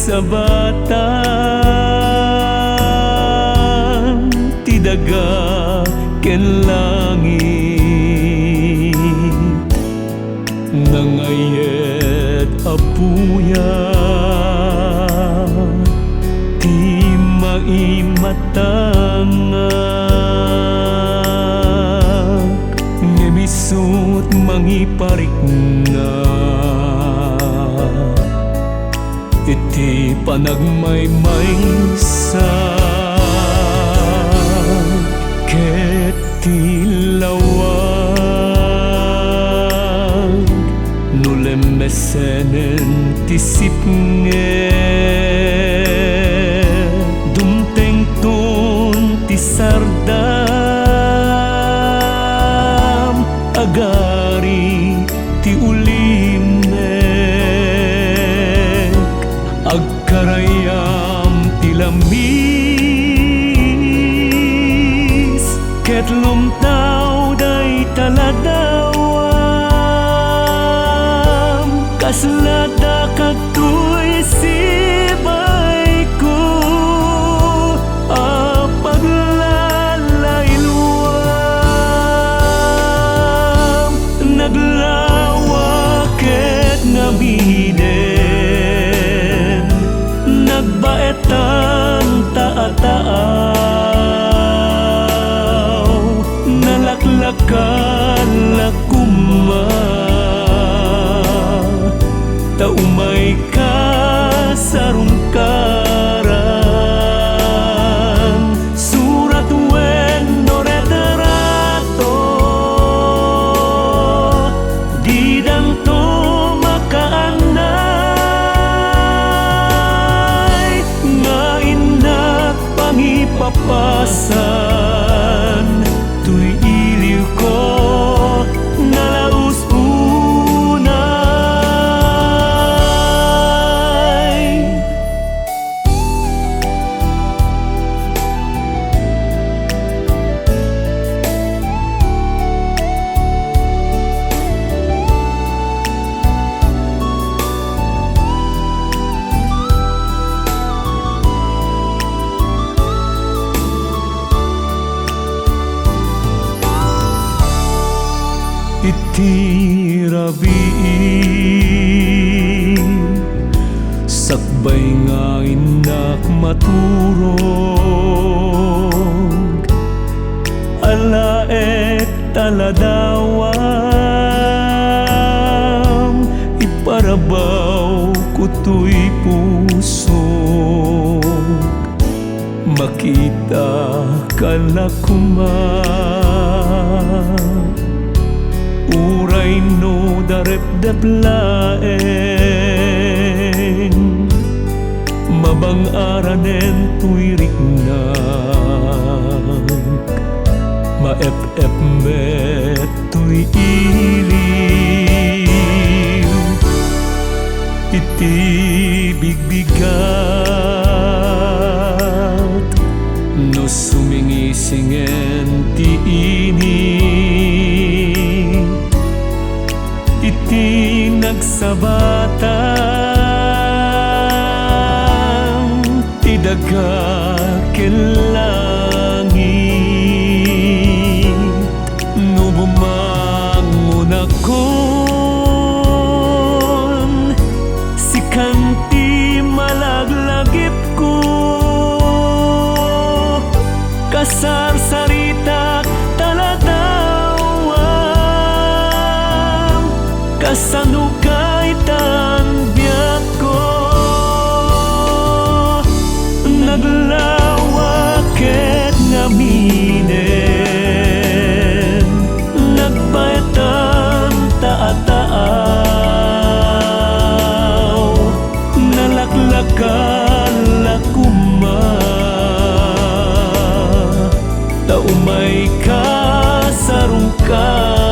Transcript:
nagsabatan ti daga ken langit nangayet apuya ti maimatangak ngemisut mangiparikna iti panagmaymaysa ket tilawag nulemesenen ti sipnge dumtengton ti sardam agari ti ulimnek agkarayam ti lamis ket lumtaw day taladawam kaslada kagtoy sibay ko a paglalayluwam naglawa ket ngamiden nagbaetan taataaw nalaklakan lakuma taumay kasarungkaran surat wenno retrato di danto makaanay nga inak pangipapasan tuy iliw ko nalaus unay iti rabii sakbay nga inak maturog alaet taladawam iparabaw kutoy puso makita kalakuman uray no darep-daplaeng mabang-aranen tuyriknag maep-ep met tuy iliw iti bigbigat no sumingisingen ti ini iti nagsabatan ti daga ken langit no bumangon akon sikan ti malaglagip ko kasarsaritak taladawam kasanukay tan biyak ko naglawa ket ngaminen nagbaetan taataaw nalaklakan lakuma taumay kasarungkan